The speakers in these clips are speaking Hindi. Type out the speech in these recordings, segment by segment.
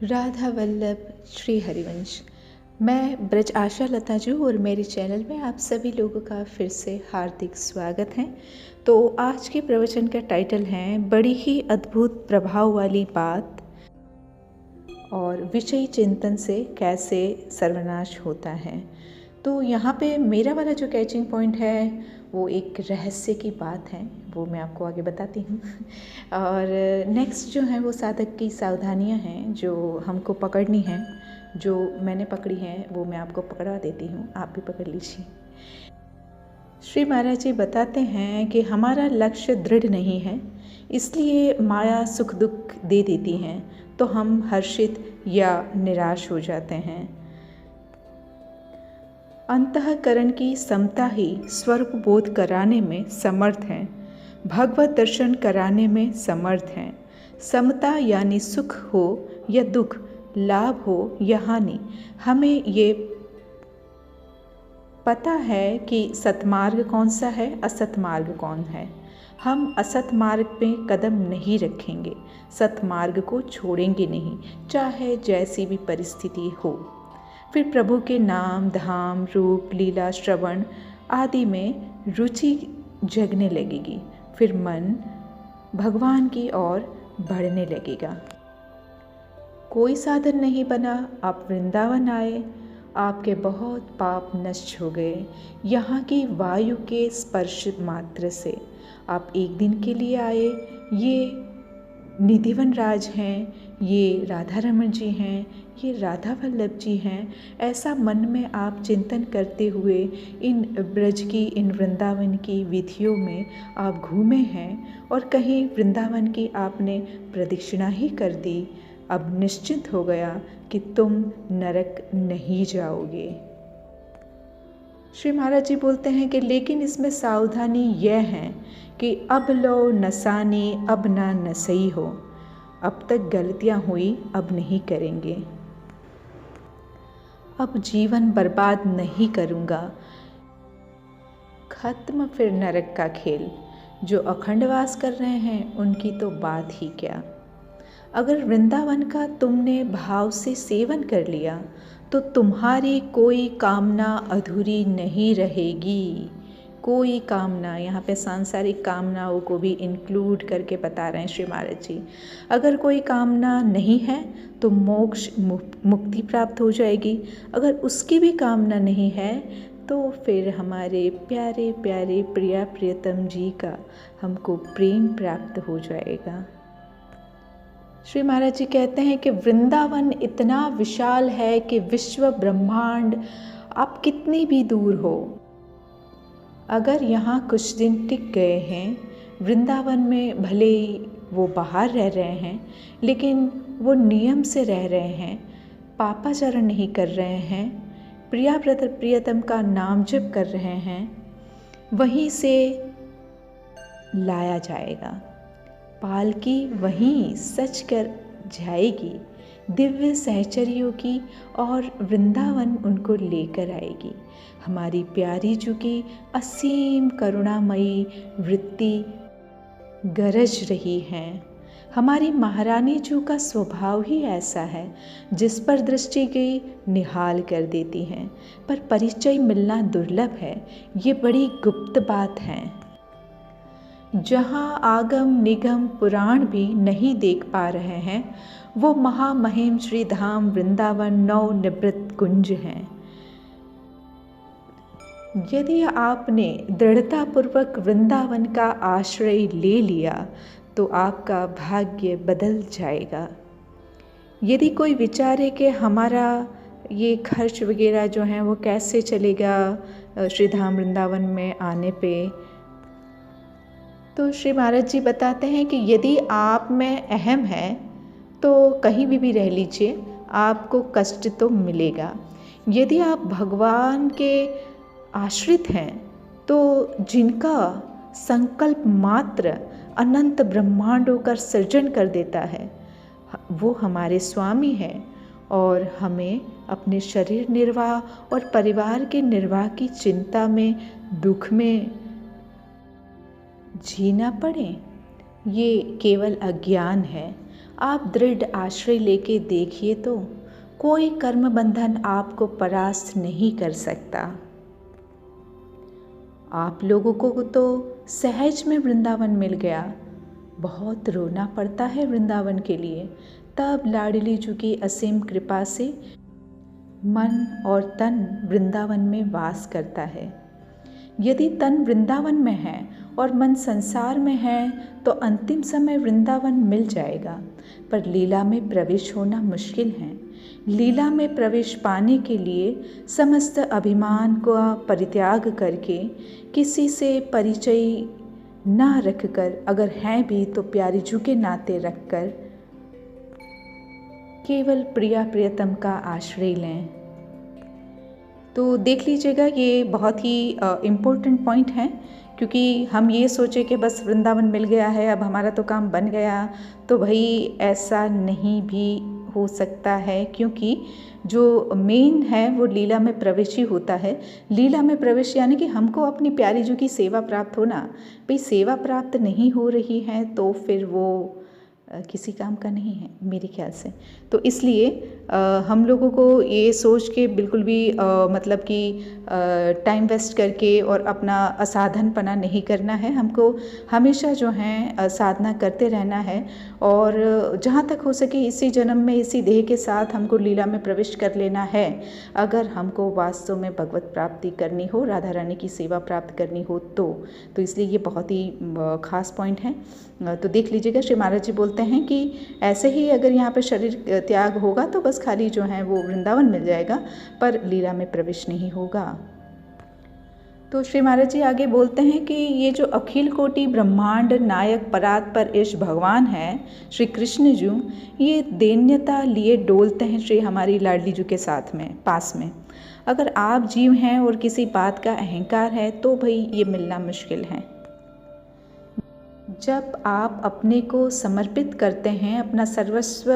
राधा वल्लभ श्री हरिवंश। मैं ब्रज आशा लता जू और मेरे चैनल में आप सभी लोगों का फिर से हार्दिक स्वागत है। तो आज के प्रवचन का टाइटल है बड़ी ही अद्भुत प्रभाव वाली बात और विषय चिंतन से कैसे सर्वनाश होता है। तो यहाँ पे मेरा वाला जो कैचिंग पॉइंट है वो एक रहस्य की बात है, वो मैं आपको आगे बताती हूँ। और नेक्स्ट जो है वो साधक की सावधानियाँ हैं जो हमको पकड़नी हैं, जो मैंने पकड़ी हैं वो मैं आपको पकड़ा देती हूँ, आप भी पकड़ लीजिए। श्री महाराज जी बताते हैं कि हमारा लक्ष्य दृढ़ नहीं है, इसलिए माया सुख दुख दे देती हैं तो हम हर्षित या निराश हो जाते हैं। अंतःकरण की समता ही स्वरूप बोध कराने में समर्थ है, भगवत दर्शन कराने में समर्थ है। समता यानी सुख हो या दुख, लाभ हो या हानि, हमें ये पता है कि सतमार्ग कौन सा है, असत मार्ग कौन है। हम असत मार्ग पे कदम नहीं रखेंगे, सतमार्ग को छोड़ेंगे नहीं, चाहे जैसी भी परिस्थिति हो। फिर प्रभु के नाम धाम रूप लीला श्रवण आदि में रुचि जगने लगेगी, फिर मन भगवान की ओर बढ़ने लगेगा। कोई साधन नहीं बना, आप वृंदावन आए, आपके बहुत पाप नष्ट हो गए। यहाँ की वायु के स्पर्श मात्र से आप एक दिन के लिए आए। ये निधिवन राज हैं, ये राधा रमण जी हैं, ये राधा वल्लभ जी हैं। ऐसा मन में आप चिंतन करते हुए इन ब्रज की, इन वृंदावन की विधियों में आप घूमे हैं और कहीं वृंदावन की आपने प्रदक्षिणा ही कर दी। अब निश्चित हो गया कि तुम नरक नहीं जाओगे। श्री महाराज जी बोलते हैं कि लेकिन इसमें सावधानी यह है कि अब लो नसानी अब ना नसई हो। अब तक गलतियां हुई, अब नहीं करेंगे। अब जीवन बर्बाद नहीं करूँगा। खत्म फिर नरक का खेल। जो अखंडवास कर रहे हैं उनकी तो बात ही क्या। अगर वृंदावन का तुमने भाव से सेवन कर लिया तो तुम्हारी कोई कामना अधूरी नहीं रहेगी। कोई कामना, यहाँ पे सांसारिक कामनाओं को भी इंक्लूड करके बता रहे हैं श्री महाराज जी। अगर कोई कामना नहीं है तो मोक्ष मुक्ति प्राप्त हो जाएगी। अगर उसकी भी कामना नहीं है तो फिर हमारे प्यारे प्यारे प्रिया प्रियतम जी का हमको प्रेम प्राप्त हो जाएगा। श्री महाराज जी कहते हैं कि वृंदावन इतना विशाल है कि विश्व ब्रह्मांड आप कितनी भी दूर हो, अगर यहाँ कुछ दिन टिक गए हैं, वृंदावन में भले ही वो बाहर रह रहे हैं लेकिन वो नियम से रह रहे हैं, पापाचरण नहीं कर रहे हैं, प्रिया प्रियतम का नाम जप कर रहे हैं, वहीं से लाया जाएगा। पालकी वहीं सच कर जाएगी दिव्य सहचर्यों की और वृंदावन उनको लेकर आएगी। हमारी प्यारी जू की असीम करुणामयी वृत्ति गरज रही हैं। हमारी महारानी जू का स्वभाव ही ऐसा है, जिस पर दृष्टि गई निहाल कर देती हैं, पर परिचय मिलना दुर्लभ है। ये बड़ी गुप्त बात है। जहाँ आगम निगम पुराण भी नहीं देख पा रहे हैं, वो महामहिम श्री धाम वृंदावन नव निवृत्त कुंज हैं। यदि आपने दृढ़तापूर्वक वृंदावन का आश्रय ले लिया तो आपका भाग्य बदल जाएगा। यदि कोई विचारे कि हमारा ये खर्च वगैरह जो है वो कैसे चलेगा श्री धाम वृंदावन में आने पे, तो श्री महाराज जी बताते हैं कि यदि आप में अहम है तो कहीं भी रह लीजिए, आपको कष्ट तो मिलेगा। यदि आप भगवान के आश्रित हैं तो जिनका संकल्प मात्र अनंत ब्रह्मांडों का सृजन कर देता है, वो हमारे स्वामी हैं और हमें अपने शरीर निर्वाह और परिवार के निर्वाह की चिंता में, दुख में जीना पड़े, ये केवल अज्ञान है। आप दृढ़ आश्रय लेके देखिए तो कोई कर्म बंधन आपको परास्त नहीं कर सकता। आप लोगों को तो सहज में वृंदावन मिल गया, बहुत रोना पड़ता है वृंदावन के लिए, तब लाडली जी की असीम कृपा से मन और तन वृंदावन में वास करता है। यदि तन वृंदावन में है और मन संसार में है तो अंतिम समय वृंदावन मिल जाएगा, पर लीला में प्रवेश होना मुश्किल है। लीला में प्रवेश पाने के लिए समस्त अभिमान का परित्याग करके, किसी से परिचय ना रखकर, अगर हैं भी तो प्यारी जू के नाते रखकर, केवल प्रिया प्रियतम का आश्रय लें। तो देख लीजिएगा, ये बहुत ही इम्पोर्टेंट पॉइंट है, क्योंकि हम ये सोचे कि बस वृंदावन मिल गया है, अब हमारा तो काम बन गया, तो भाई ऐसा नहीं भी हो सकता है, क्योंकि जो मेन है वो लीला में प्रवेश ही होता है। लीला में प्रवेश यानी कि हमको अपनी प्यारी जू की सेवा प्राप्त होना। भाई सेवा प्राप्त नहीं हो रही है तो फिर वो किसी काम का नहीं है मेरे ख्याल से। तो इसलिए हम लोगों को ये सोच के बिल्कुल भी मतलब कि टाइम वेस्ट करके और अपना असाधनपना नहीं करना है। हमको हमेशा जो है साधना करते रहना है, और जहाँ तक हो सके इसी जन्म में इसी देह के साथ हमको लीला में प्रवेश कर लेना है, अगर हमको वास्तव में भगवत प्राप्ति करनी हो, राधा रानी की सेवा प्राप्त करनी हो तो इसलिए ये बहुत ही खास पॉइंट है। तो देख लीजिएगा, श्री महाराज जी बोलते हैं कि ऐसे ही अगर यहाँ पर शरीर त्याग होगा तो बस खाली जो है वो वृंदावन मिल जाएगा, पर लीला में प्रवेश नहीं होगा। तो श्री महाराज जी आगे बोलते हैं कि ये जो अखिल कोटि ब्रह्मांड नायक परात पर ईश भगवान है श्री कृष्ण जी, ये दैन्यता लिए डोलते हैं श्री हमारी लाडली जी के साथ में, पास में। अगर आप जीव हैं और किसी बात का अहंकार है तो भाई ये मिलना मुश्किल है। जब आप अपने को समर्पित करते हैं, अपना सर्वस्व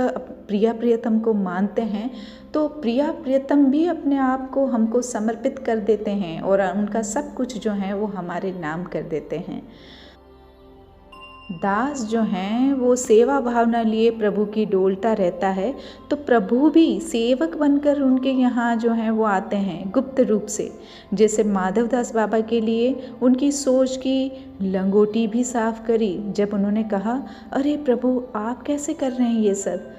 प्रिया प्रियतम को मानते हैं, तो प्रिया प्रियतम भी अपने आप को हमको समर्पित कर देते हैं और उनका सब कुछ जो है वो हमारे नाम कर देते हैं। दास जो हैं वो सेवा भावना लिए प्रभु की डोलता रहता है, तो प्रभु भी सेवक बनकर उनके यहाँ जो हैं वो आते हैं गुप्त रूप से। जैसे माधवदास बाबा के लिए उनकी सोच की लंगोटी भी साफ करी जब उन्होंने कहा, अरे प्रभु आप कैसे कर रहे हैं ये सब।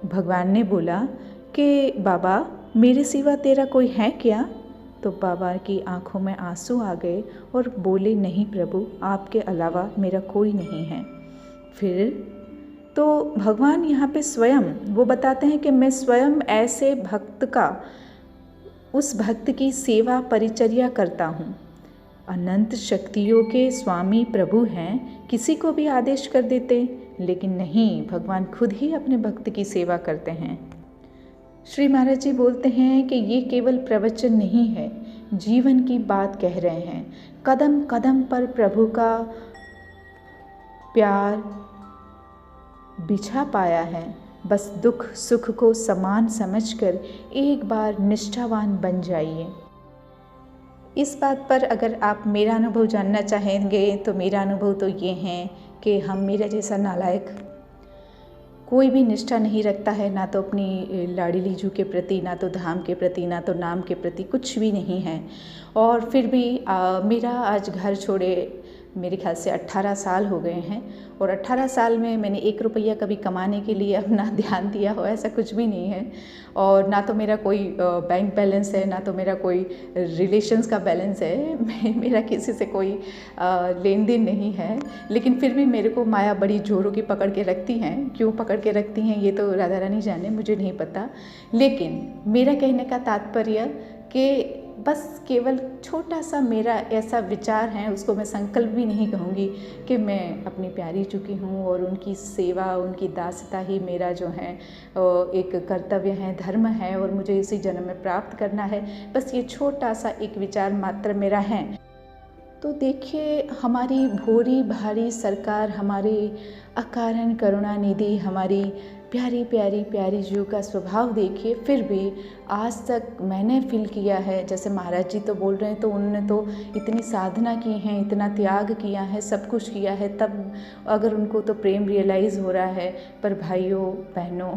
भगवान ने बोला कि बाबा मेरे सिवा तेरा कोई है क्या। तो बाबा की आंखों में आंसू आ गए और बोले, नहीं प्रभु, आपके अलावा मेरा कोई नहीं है। फिर तो भगवान यहाँ पे स्वयं वो बताते हैं कि मैं स्वयं ऐसे भक्त का, उस भक्त की सेवा परिचर्या करता हूँ। अनंत शक्तियों के स्वामी प्रभु हैं, किसी को भी आदेश कर देते, लेकिन नहीं, भगवान खुद ही अपने भक्त की सेवा करते हैं। श्री महाराज जी बोलते हैं कि ये केवल प्रवचन नहीं है, जीवन की बात कह रहे हैं। कदम कदम पर प्रभु का प्यार बिछा पाया है। बस दुख सुख को समान समझकर एक बार निष्ठावान बन जाइए। इस बात पर अगर आप मेरा अनुभव जानना चाहेंगे तो मेरा अनुभव तो ये है कि हम, मेरा जैसा नालायक कोई भी निष्ठा नहीं रखता है, ना तो अपनी लाडली जू के प्रति, ना तो धाम के प्रति, ना तो नाम के प्रति, कुछ भी नहीं है। और फिर भी मेरा आज घर छोड़े मेरे ख्याल से 18 साल हो गए हैं, और 18 साल में मैंने 1 रुपया कभी कमाने के लिए अपना ध्यान दिया हो ऐसा कुछ भी नहीं है। और ना तो मेरा कोई बैंक बैलेंस है, ना तो मेरा कोई रिलेशंस का बैलेंस है, मेरा किसी से कोई लेन देन नहीं है। लेकिन फिर भी मेरे को माया बड़ी जोरों की पकड़ के रखती हैं। क्यों पकड़ के रखती हैं ये तो राधा रानी जाने, मुझे नहीं पता। लेकिन मेरा कहने का तात्पर्य कि बस केवल छोटा सा मेरा ऐसा विचार है, उसको मैं संकल्प भी नहीं कहूँगी, कि मैं अपनी प्यारी चुकी हूँ और उनकी सेवा, उनकी दासता ही मेरा जो है एक कर्तव्य है, धर्म है, और मुझे इसी जन्म में प्राप्त करना है। बस ये छोटा सा एक विचार मात्र मेरा है। तो देखिए, हमारी भोरी भारी सरकार हमारे अकारण करुणा निधि हमारी प्यारी प्यारी प्यारी जीव का स्वभाव देखिए, फिर भी आज तक मैंने फील किया है, जैसे महाराज जी तो बोल रहे हैं, तो उन्होंने तो इतनी साधना की है, इतना त्याग किया है, सब कुछ किया है, तब अगर उनको तो प्रेम रियलाइज़ हो रहा है। पर भाइयों बहनों,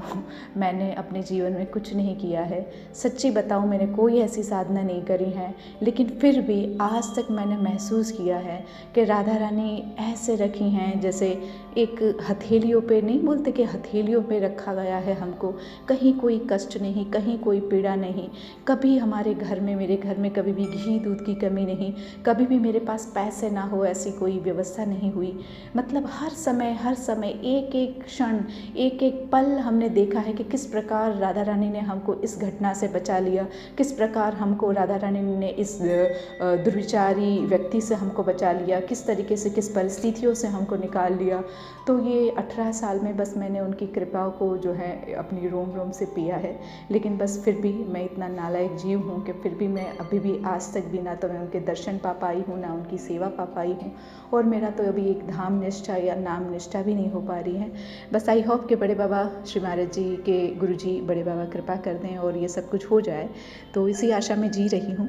मैंने अपने जीवन में कुछ नहीं किया है। सच्ची बताऊँ, मैंने कोई ऐसी साधना नहीं करी है, लेकिन फिर भी आज तक मैंने महसूस किया है कि राधा रानी ऐसे रखी हैं जैसे एक हथेलियों पे, नहीं बोलते कि हथेलियों पे रखा गया है हमको। कहीं कोई कष्ट नहीं, कहीं कोई पीड़ा नहीं, कभी हमारे घर में, मेरे घर में कभी भी घी दूध की कमी नहीं, कभी भी मेरे पास पैसे ना हो ऐसी कोई व्यवस्था नहीं हुई। मतलब हर समय एक एक क्षण, एक एक पल हमने देखा है कि किस प्रकार राधा रानी ने हमको इस घटना से बचा लिया, किस प्रकार हमको राधा रानी ने इस दुर्विचारी व्यक्ति से हमको बचा लिया, किस तरीके से, किस परिस्थितियों से हमको निकाल लिया। तो ये 18 साल में बस मैंने उनकी कृपा को जो है अपनी रोम रोम से पिया है। लेकिन बस फिर भी मैं इतना नालायक जीव हूँ कि फिर भी मैं अभी भी आज तक भी ना तो मैं उनके दर्शन पा पाई हूँ, ना उनकी सेवा पा पाई हूँ, और मेरा तो अभी एक धाम निष्ठा या नाम निष्ठा भी नहीं हो पा रही है। बस आई होप कि बड़े बाबा श्री महाराज जी के गुरु जी बड़े बाबा कृपा कर दें और ये सब कुछ हो जाए, तो इसी आशा में जी रही हूँ।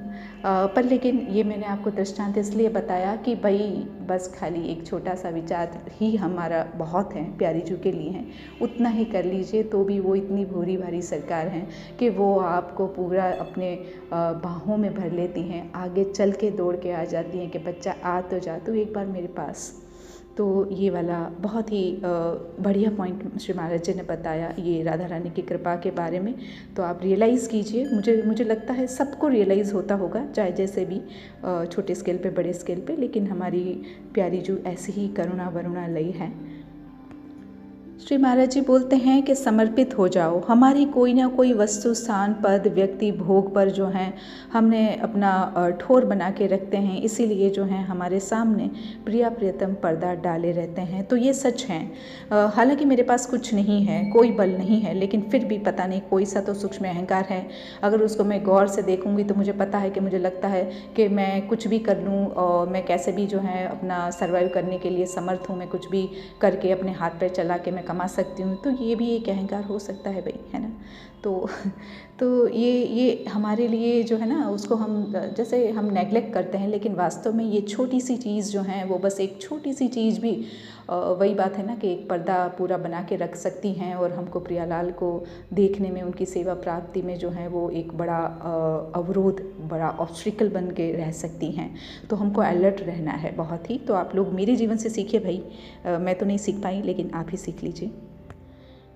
पर लेकिन ये मैंने आपको दृष्टांत इसलिए बताया कि भाई बस खाली एक छोटा सा विचार ही हमारा बहुत है, प्यारी जू के लिए हैं, उतना ही कर लीजिए, तो भी वो इतनी भूरी भारी सरकार हैं कि वो आपको पूरा अपने बाहों में भर लेती हैं, आगे चल के दौड़ के आ जाती हैं कि बच्चा आ तो जा तू एक बार मेरे पास। तो ये वाला बहुत ही बढ़िया पॉइंट श्री महाराज जी ने बताया ये राधा रानी की कृपा के बारे में। तो आप रियलाइज़ कीजिए, मुझे लगता है सबको रियलाइज़ होता होगा, चाहे जैसे भी छोटे स्केल पे बड़े स्केल पे, लेकिन हमारी प्यारी जो ऐसी ही करुणा वरुणा लई है। श्री महाराज जी बोलते हैं कि समर्पित हो जाओ। हमारी कोई ना कोई वस्तु, स्थान, पद, व्यक्ति, भोग पर जो हैं हमने अपना ठोर बना के रखते हैं, इसीलिए जो हैं हमारे सामने प्रिया प्रियतम पर्दा डाले रहते हैं। तो ये सच हैं। हालांकि मेरे पास कुछ नहीं है, कोई बल नहीं है, लेकिन फिर भी पता नहीं कोई सा तो सूक्ष्म अहंकार है। अगर उसको मैं गौर से देखूंगी तो मुझे पता है कि मुझे लगता है कि मैं कुछ भी कर लूँ और मैं कैसे भी जो है अपना सर्वाइव करने के लिए समर्थ हूँ, मैं कुछ भी करके अपने हाथ पैर चला के मैं कमा सकती हूँ। तो ये भी एक अहंकार हो सकता है भाई, है ना। तो ये हमारे लिए जो है ना, उसको हम जैसे हम नेगलेक्ट करते हैं, लेकिन वास्तव में ये छोटी सी चीज़ जो है वो बस एक छोटी सी चीज़ भी वही बात है ना कि एक पर्दा पूरा बना के रख सकती हैं और हमको प्रियालाल को देखने में, उनकी सेवा प्राप्ति में जो है वो एक बड़ा अवरोध, बड़ा ऑब्स्टिकल बन के रह सकती हैं। तो हमको अलर्ट रहना है बहुत ही। तो आप लोग मेरे जीवन से सीखिए भाई, मैं तो नहीं सीख पाई, लेकिन आप ही सीख लीजिए।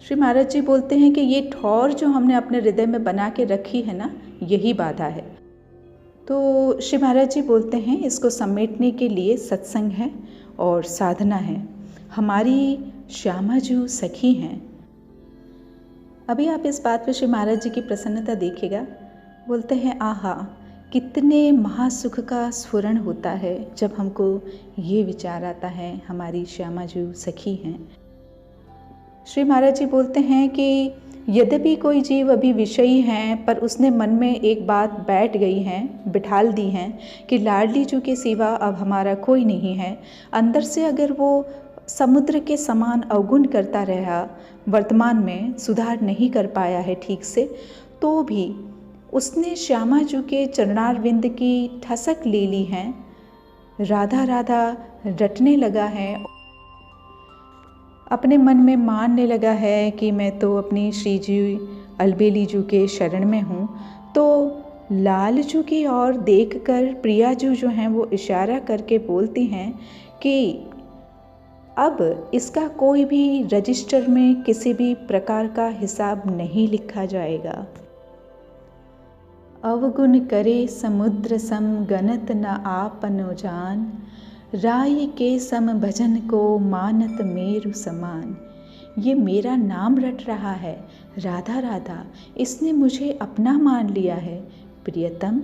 श्री महाराज जी बोलते हैं कि ये ठौर जो हमने अपने हृदय में बना के रखी है ना, यही बाधा है। तो श्री महाराज जी बोलते हैं इसको समेटने के लिए सत्संग है और साधना है। हमारी श्यामा जी सखी हैं। अभी आप इस बात पे श्री महाराज जी की प्रसन्नता देखिएगा। बोलते हैं आहा, कितने महासुख का स्फुरण होता है जब हमको ये विचार आता है हमारी श्यामा जी सखी हैं। श्री महाराज जी बोलते हैं कि यद्यपि कोई जीव अभी विषयी हैं, पर उसने मन में एक बात बैठ गई है, बिठाल दी है कि लाडली जू के सिवा अब हमारा कोई नहीं है। अंदर से अगर वो समुद्र के समान अवगुण करता रहा, वर्तमान में सुधार नहीं कर पाया है ठीक से, तो भी उसने श्यामा जू के चरणारविंद की ठसक ले ली है, राधा राधा रटने लगा है, अपने मन में मानने लगा है कि मैं तो अपनी श्री जी अलबेली जू के शरण में हूँ। तो लाल जू की ओर देखकर प्रिया जू जो हैं वो इशारा करके बोलती हैं कि अब इसका कोई भी रजिस्टर में किसी भी प्रकार का हिसाब नहीं लिखा जाएगा। अवगुण करे समुद्र सम गणत न आपनो जान, राय के सम भजन को मानत मेरु समान। ये मेरा नाम रट रहा है, राधा राधा, इसने मुझे अपना मान लिया है। प्रियतम,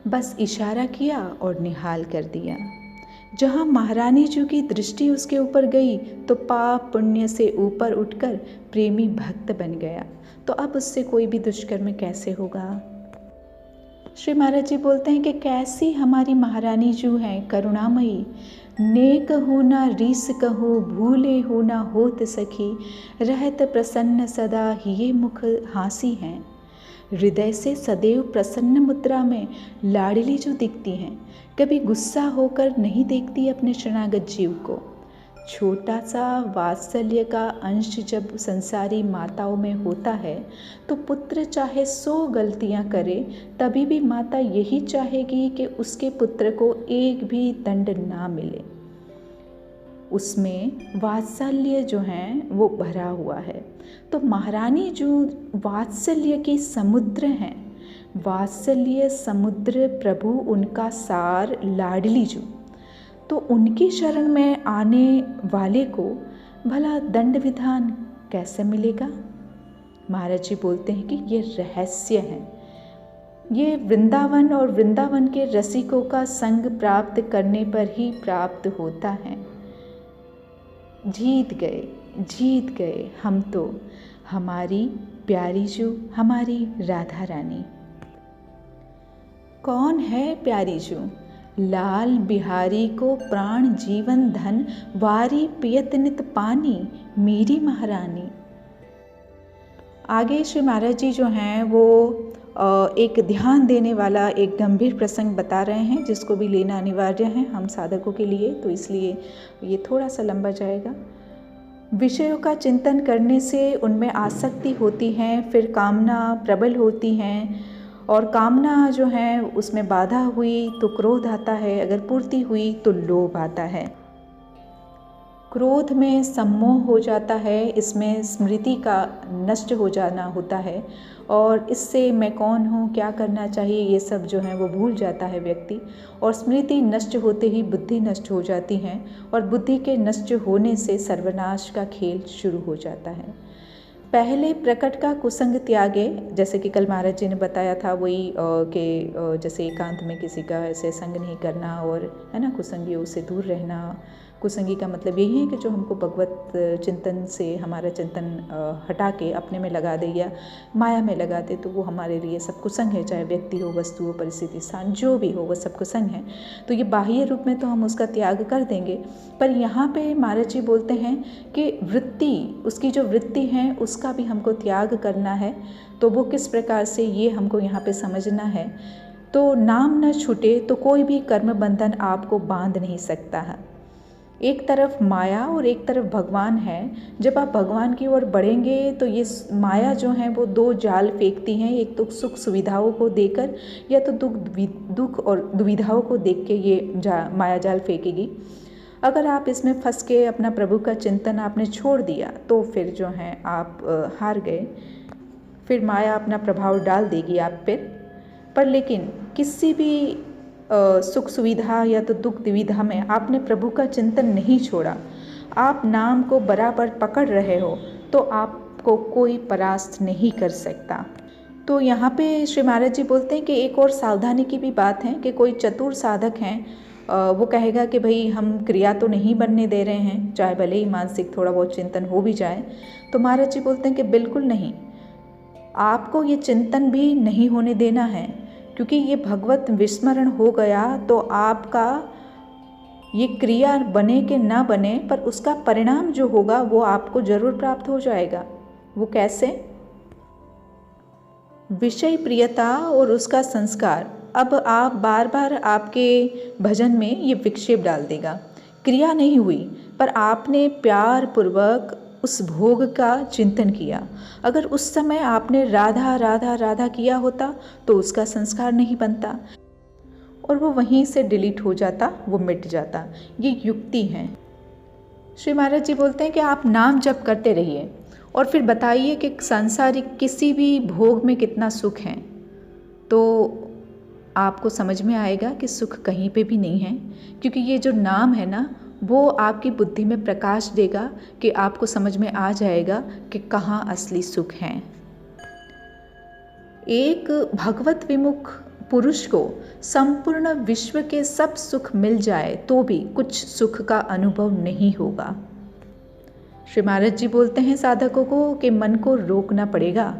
बस इशारा किया और निहाल कर दिया। जहाँ महारानी जी की दृष्टि उसके ऊपर गई तो पाप पुण्य से ऊपर उठकर प्रेमी भक्त बन गया। तो अब उससे कोई भी दुष्कर्म कैसे होगा। श्री महाराज जी बोलते हैं कि कैसी हमारी महारानी जू हैं, करुणामयी, नेक हो ना रीस कहो, भूले हो ना होत सखी, रहत प्रसन्न सदा ये मुख हासी हैं। हृदय से सदैव प्रसन्न मुद्रा में लाडली जो दिखती हैं, कभी गुस्सा होकर नहीं देखती अपने शरणागत जीव को। छोटा सा वात्सल्य का अंश जब संसारी माताओं में होता है तो पुत्र चाहे 100 गलतियां करे, तभी भी माता यही चाहेगी कि उसके पुत्र को एक भी दंड ना मिले। उसमें वात्सल्य जो है वो भरा हुआ है। तो महारानी जो वात्सल्य की समुद्र हैं, वात्सल्य समुद्र प्रभु उनका सार लाडली जो, तो उनकी शरण में आने वाले को भला दंड विधान कैसे मिलेगा? महाराज जी बोलते हैं कि ये रहस्य है। ये वृंदावन और वृंदावन के रसिकों का संग प्राप्त करने पर ही प्राप्त होता है। जीत गए हम तो, हमारी प्यारी जो, हमारी राधा रानी। कौन है प्यारी जो? लाल बिहारी को प्राण जीवन धन, वारी पियत नित पानी, मेरी महारानी। आगे श्री महाराज जी जो हैं वो एक ध्यान देने वाला एक गंभीर प्रसंग बता रहे हैं, जिसको भी लेना अनिवार्य है हम साधकों के लिए, तो इसलिए ये थोड़ा सा लंबा जाएगा। विषयों का चिंतन करने से उनमें आसक्ति होती है, फिर कामना प्रबल होती हैं, और कामना जो है उसमें बाधा हुई तो क्रोध आता है, अगर पूर्ति हुई तो लोभ आता है। क्रोध में सम्मोह हो जाता है, इसमें स्मृति का नष्ट हो जाना होता है, और इससे मैं कौन हूँ, क्या करना चाहिए, ये सब जो है वो भूल जाता है व्यक्ति। और स्मृति नष्ट होते ही बुद्धि नष्ट हो जाती है, और बुद्धि के नष्ट होने से सर्वनाश का खेल शुरू हो जाता है। पहले प्रकट का कुसंग त्यागे, जैसे कि कल महाराज जी ने बताया था वही कि जैसे एकांत में किसी का ऐसे संग नहीं करना, और है ना, कुसंगियों से दूर रहना। कुसंगी का मतलब यही है कि जो हमको भगवत चिंतन से हमारा चिंतन हटा के अपने में लगा दे या माया में लगा दे, तो वो हमारे लिए सब कुसंग है। चाहे व्यक्ति हो, वस्तु हो, परिस्थिति, स्थान जो भी हो, वो सब कुसंग है। तो ये बाह्य रूप में तो हम उसका त्याग कर देंगे, पर यहाँ पे महाराज जी बोलते हैं कि वृत्ति, उसकी जो वृत्ति है उसका भी हमको त्याग करना है। तो वो किस प्रकार से, ये हमको यहाँ पे समझना है। तो नाम न छूटे तो कोई भी कर्म बंधन आपको बांध नहीं सकता है। एक तरफ माया और एक तरफ भगवान है। जब आप भगवान की ओर बढ़ेंगे तो ये माया जो है वो 2 जाल फेंकती हैं, एक तो सुख सुविधाओं को देकर, या तो दुख और दुविधाओं को देख के ये माया जाल फेंकेगी। अगर आप इसमें फंस के अपना प्रभु का चिंतन आपने छोड़ दिया तो फिर जो है आप हार गए, फिर माया अपना प्रभाव डाल देगी आप पर लेकिन किसी भी सुख सुविधा या तो दुख दुविधा में आपने प्रभु का चिंतन नहीं छोड़ा, आप नाम को बराबर पकड़ रहे हो, तो आपको कोई परास्त नहीं कर सकता। तो यहाँ पे श्री महाराज जी बोलते हैं कि एक और सावधानी की भी बात है कि कोई चतुर साधक हैं, वो कहेगा कि भाई हम क्रिया तो नहीं बनने दे रहे हैं, चाहे भले ही मानसिक थोड़ा बहुत चिंतन हो भी जाए। तो महाराज जी बोलते हैं कि बिल्कुल नहीं, आपको ये चिंतन भी नहीं होने देना है, क्योंकि ये भगवत विस्मरण हो गया तो आपका ये क्रिया बने कि ना बने, पर उसका परिणाम जो होगा वो आपको जरूर प्राप्त हो जाएगा। वो कैसे? विषय प्रियता और उसका संस्कार अब आप बार बार आपके भजन में ये विक्षेप डाल देगा। क्रिया नहीं हुई पर आपने प्यार पूर्वक उस भोग का चिंतन किया। अगर उस समय आपने राधा राधा राधा किया होता तो उसका संस्कार नहीं बनता और वो वहीं से डिलीट हो जाता, वो मिट जाता। ये युक्ति है। श्री महाराज जी बोलते हैं कि आप नाम जप करते रहिए और फिर बताइए कि सांसारिक किसी भी भोग में कितना सुख है, तो आपको समझ में आएगा कि सुख कहीं पे भी नहीं है। क्योंकि ये जो नाम है ना, वो आपकी बुद्धि में प्रकाश देगा कि आपको समझ में आ जाएगा कि कहाँ असली सुख है। एक भगवत विमुख पुरुष को संपूर्ण विश्व के सब सुख मिल जाए तो भी कुछ सुख का अनुभव नहीं होगा। श्री महाराज जी बोलते हैं साधकों को कि मन को रोकना पड़ेगा,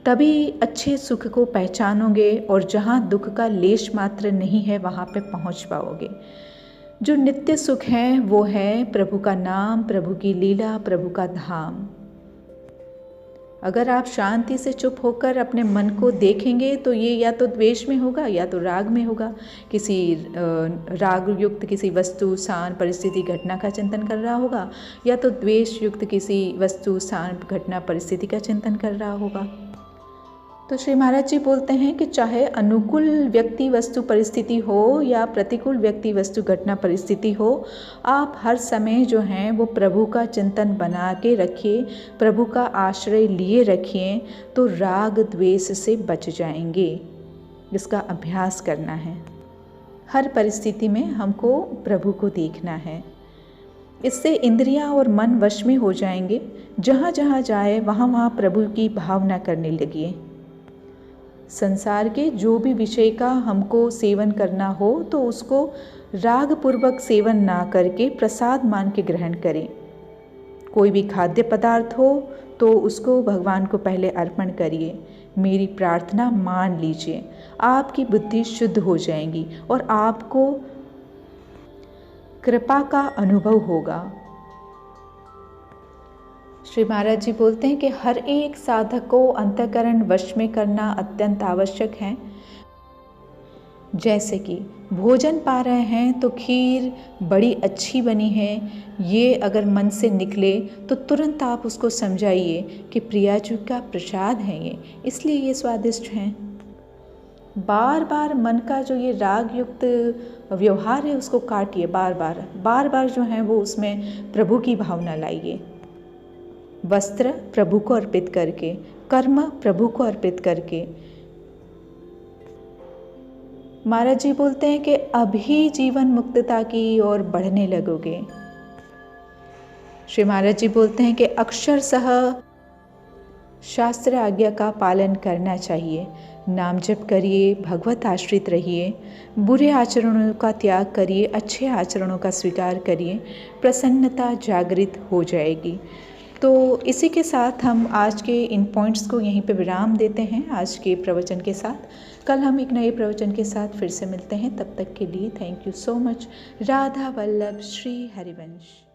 तभी अच्छे सुख को पहचानोगे और जहाँ दुख का लेश मात्र नहीं है वहाँ पे पहुँच पाओगे। जो नित्य सुख है वो है प्रभु का नाम, प्रभु की लीला, प्रभु का धाम। अगर आप शांति से चुप होकर अपने मन को देखेंगे तो ये या तो द्वेष में होगा या तो राग में होगा। किसी राग युक्त किसी वस्तु, स्थान, परिस्थिति, घटना का चिंतन कर रहा होगा या तो द्वेष युक्त किसी वस्तु, स्थान, घटना, परिस्थिति का चिंतन कर रहा होगा। तो श्री महाराज जी बोलते हैं कि चाहे अनुकूल व्यक्ति, वस्तु, परिस्थिति हो या प्रतिकूल व्यक्ति, वस्तु, घटना, परिस्थिति हो, आप हर समय जो हैं वो प्रभु का चिंतन बना के रखिए, प्रभु का आश्रय लिए रखिए, तो राग द्वेष से बच जाएंगे। इसका अभ्यास करना है। हर परिस्थिति में हमको प्रभु को देखना है। इससे इंद्रियां और मन वश में हो जाएंगे। जहाँ जहाँ जाए वहाँ वहाँ प्रभु की भावना करने लगिए। संसार के जो भी विषय का हमको सेवन करना हो तो उसको राग पूर्वक सेवन ना करके प्रसाद मान के ग्रहण करें। कोई भी खाद्य पदार्थ हो तो उसको भगवान को पहले अर्पण करिए। मेरी प्रार्थना मान लीजिए, आपकी बुद्धि शुद्ध हो जाएगी और आपको कृपा का अनुभव होगा। श्री महाराज जी बोलते हैं कि हर एक साधक को अंतःकरण वश में करना अत्यंत आवश्यक है। जैसे कि भोजन पा रहे हैं तो खीर बड़ी अच्छी बनी है, ये अगर मन से निकले तो तुरंत आप उसको समझाइए कि प्रिया जी का प्रसाद है ये, इसलिए ये स्वादिष्ट हैं। बार बार मन का जो ये राग युक्त व्यवहार है उसको काटिए। बार बार जो है वो उसमें प्रभु की भावना लाइए। वस्त्र प्रभु को अर्पित करके, कर्म प्रभु को अर्पित करके। महाराज जी बोलते हैं कि अभी जीवन मुक्तता की ओर बढ़ने लगोगे। श्री महाराज जी बोलते हैं कि अक्षरशः शास्त्र आज्ञा का पालन करना चाहिए। नाम जप करिए, भगवत आश्रित रहिए, बुरे आचरणों का त्याग करिए, अच्छे आचरणों का स्वीकार करिए, प्रसन्नता जागृत हो जाएगी। तो इसी के साथ हम आज के इन पॉइंट्स को यहीं पे विराम देते हैं आज के प्रवचन के साथ। कल हम एक नए प्रवचन के साथ फिर से मिलते हैं। तब तक के लिए thank you so much. Radha Vallabh Shri Harivansh.